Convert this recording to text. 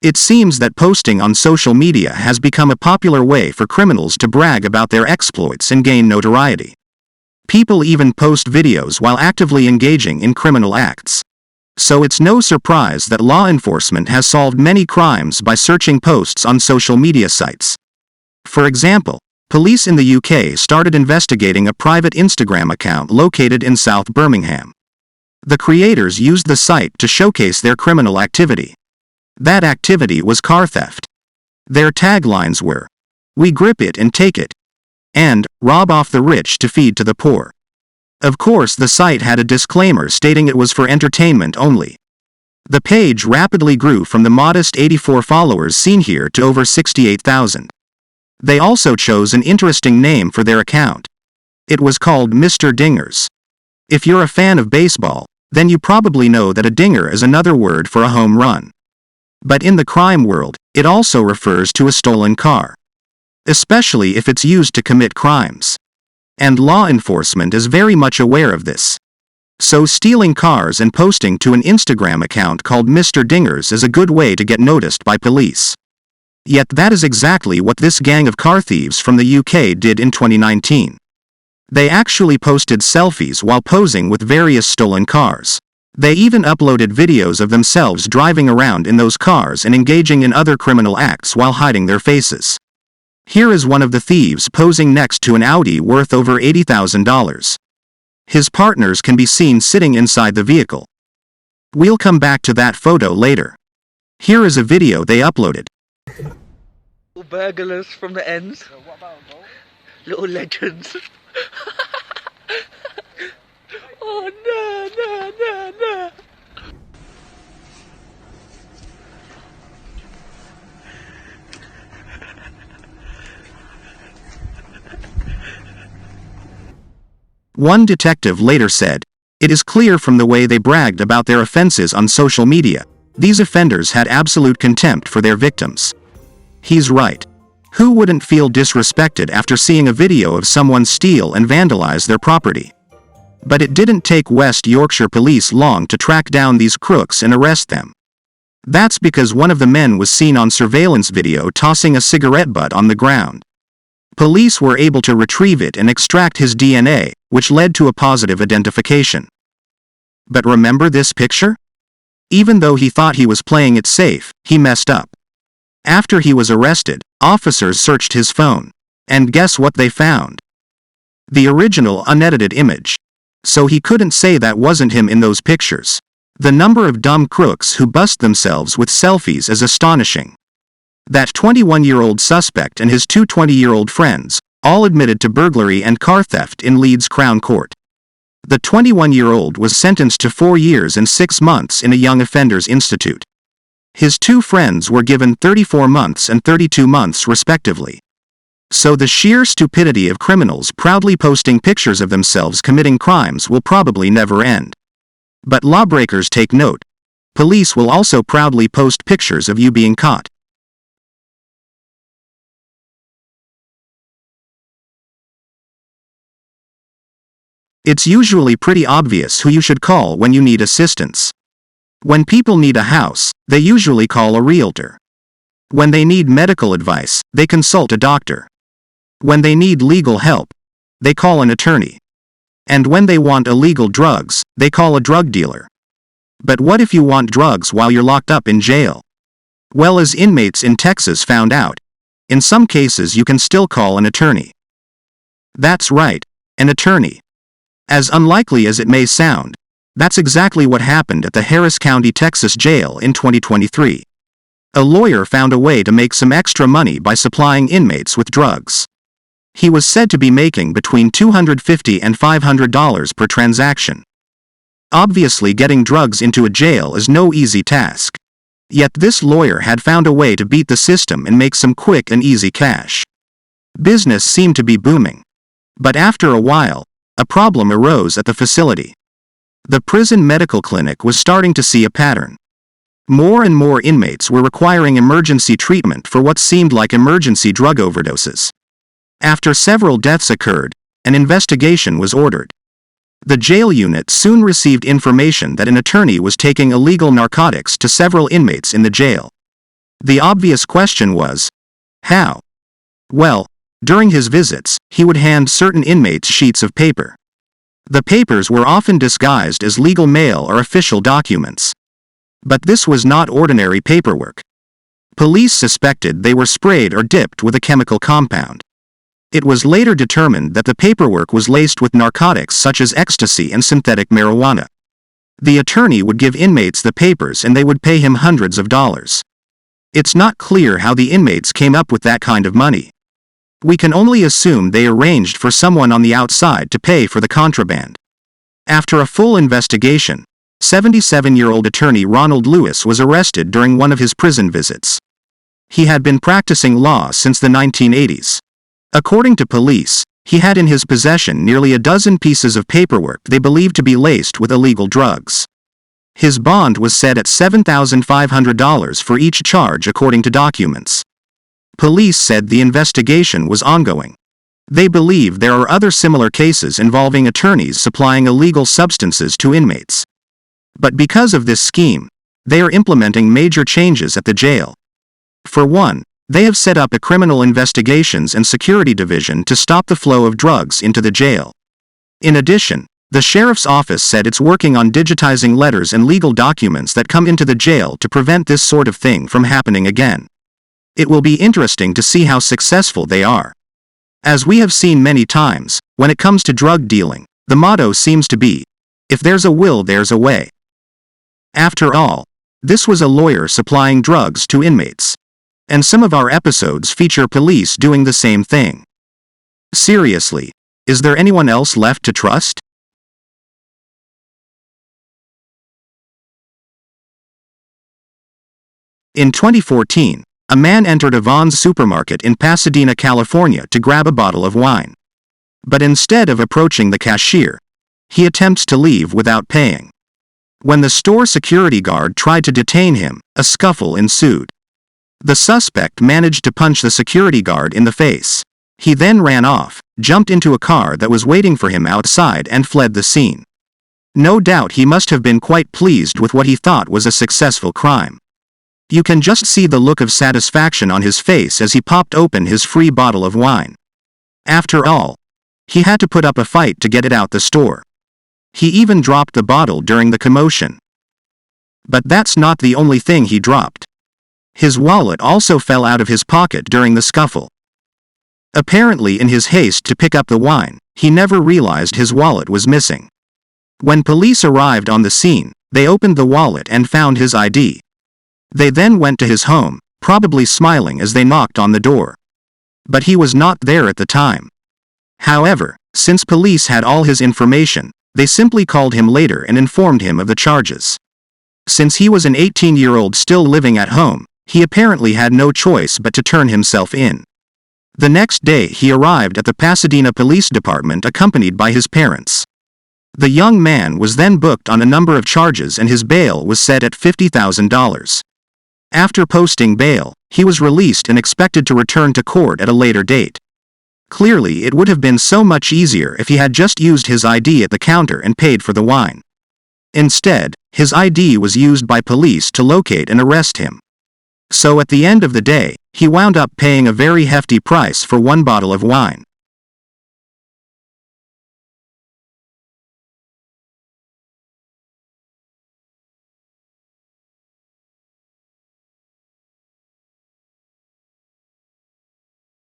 It seems that posting on social media has become a popular way for criminals to brag about their exploits and gain notoriety. People even post videos while actively engaging in criminal acts. So it's no surprise that law enforcement has solved many crimes by searching posts on social media sites. For example, police in the UK started investigating a private Instagram account located in South Birmingham. The creators used the site to showcase their criminal activity. That activity was car theft. Their taglines were, "We grip it and take it," and "Rob off the rich to feed to the poor." Of course, the site had a disclaimer stating it was for entertainment only. The page rapidly grew from the modest 84 followers seen here to over 68,000. They also chose an interesting name for their account. It was called Mr. Dingers. If you're a fan of baseball, then you probably know that a dinger is another word for a home run. But in the crime world, it also refers to a stolen car, especially if it's used to commit crimes. And law enforcement is very much aware of this. So stealing cars and posting to an Instagram account called Mr. Dingers is a good way to get noticed by police. Yet that is exactly what this gang of car thieves from the UK did in 2019. They actually posted selfies while posing with various stolen cars. They even uploaded videos of themselves driving around in those cars and engaging in other criminal acts while hiding their faces. Here is one of the thieves posing next to an Audi worth over $80,000. His partners can be seen sitting inside the vehicle. We'll come back to that photo later. Here is a video they uploaded. Burglars from the ends. Little legends. Oh no. One detective later said, "It is clear from the way they bragged about their offenses on social media, these offenders had absolute contempt for their victims." He's right. Who wouldn't feel disrespected after seeing a video of someone steal and vandalize their property? But it didn't take West Yorkshire police long to track down these crooks and arrest them. That's because one of the men was seen on surveillance video tossing a cigarette butt on the ground. Police were able to retrieve it and extract his DNA, which led to a positive identification. But remember this picture? Even though he thought he was playing it safe, he messed up. After he was arrested, officers searched his phone. And guess what they found? The original unedited image. So he couldn't say that wasn't him in those pictures. The number of dumb crooks who bust themselves with selfies is astonishing. That 21-year-old suspect and his two 20-year-old friends all admitted to burglary and car theft in Leeds Crown Court. The 21-year-old was sentenced to 4 years and 6 months in a Young Offenders Institute. His two friends were given 34 months and 32 months respectively. So the sheer stupidity of criminals proudly posting pictures of themselves committing crimes will probably never end. But lawbreakers take note. Police will also proudly post pictures of you being caught. It's usually pretty obvious who you should call when you need assistance. When people need a house, they usually call a realtor. When they need medical advice, they consult a doctor. When they need legal help, they call an attorney. And when they want illegal drugs, they call a drug dealer. But what if you want drugs while you're locked up in jail? Well, as inmates in Texas found out, in some cases you can still call an attorney. That's right, an attorney. As unlikely as it may sound, that's exactly what happened at the Harris County, Texas jail in 2023. A lawyer found a way to make some extra money by supplying inmates with drugs. He was said to be making between $250 and $500 per transaction. Obviously, getting drugs into a jail is no easy task. Yet this lawyer had found a way to beat the system and make some quick and easy cash. Business seemed to be booming. But after a while, a problem arose at the facility. The prison medical clinic was starting to see a pattern. More and more inmates were requiring emergency treatment for what seemed like emergency drug overdoses. After several deaths occurred, an investigation was ordered. The jail unit soon received information that an attorney was taking illegal narcotics to several inmates in the jail. The obvious question was, how? Well, during his visits, he would hand certain inmates sheets of paper. The papers were often disguised as legal mail or official documents. But this was not ordinary paperwork. Police suspected they were sprayed or dipped with a chemical compound. It was later determined that the paperwork was laced with narcotics such as ecstasy and synthetic marijuana. The attorney would give inmates the papers and they would pay him hundreds of dollars. It's not clear how the inmates came up with that kind of money. We can only assume they arranged for someone on the outside to pay for the contraband. After a full investigation, 77-year-old attorney Ronald Lewis was arrested during one of his prison visits. He had been practicing law since the 1980s. According to police, he had in his possession nearly a dozen pieces of paperwork they believed to be laced with illegal drugs. His bond was set at $7,500 for each charge according to documents. Police said the investigation was ongoing. They believe there are other similar cases involving attorneys supplying illegal substances to inmates. But because of this scheme, they are implementing major changes at the jail. For one, they have set up a criminal investigations and security division to stop the flow of drugs into the jail. In addition, the sheriff's office said it's working on digitizing letters and legal documents that come into the jail to prevent this sort of thing from happening again. It will be interesting to see how successful they are. As we have seen many times, when it comes to drug dealing, the motto seems to be, if there's a will, there's a way. After all, this was a lawyer supplying drugs to inmates. And some of our episodes feature police doing the same thing. Seriously, is there anyone else left to trust? In 2014, a man entered a Vons supermarket in Pasadena, California to grab a bottle of wine. But instead of approaching the cashier, he attempts to leave without paying. When the store security guard tried to detain him, a scuffle ensued. The suspect managed to punch the security guard in the face. He then ran off, jumped into a car that was waiting for him outside and fled the scene. No doubt he must have been quite pleased with what he thought was a successful crime. You can just see the look of satisfaction on his face as he popped open his free bottle of wine. After all, he had to put up a fight to get it out the store. He even dropped the bottle during the commotion. But that's not the only thing he dropped. His wallet also fell out of his pocket during the scuffle. Apparently in his haste to pick up the wine, he never realized his wallet was missing. When police arrived on the scene, they opened the wallet and found his ID. They then went to his home, probably smiling as they knocked on the door. But he was not there at the time. However, since police had all his information, they simply called him later and informed him of the charges. Since he was an 18-year-old still living at home, he apparently had no choice but to turn himself in. The next day he arrived at the Pasadena Police Department accompanied by his parents. The young man was then booked on a number of charges and his bail was set at $50,000. After posting bail, he was released and expected to return to court at a later date. Clearly it would have been so much easier if he had just used his ID at the counter and paid for the wine. Instead, his ID was used by police to locate and arrest him. So at the end of the day, he wound up paying a very hefty price for one bottle of wine.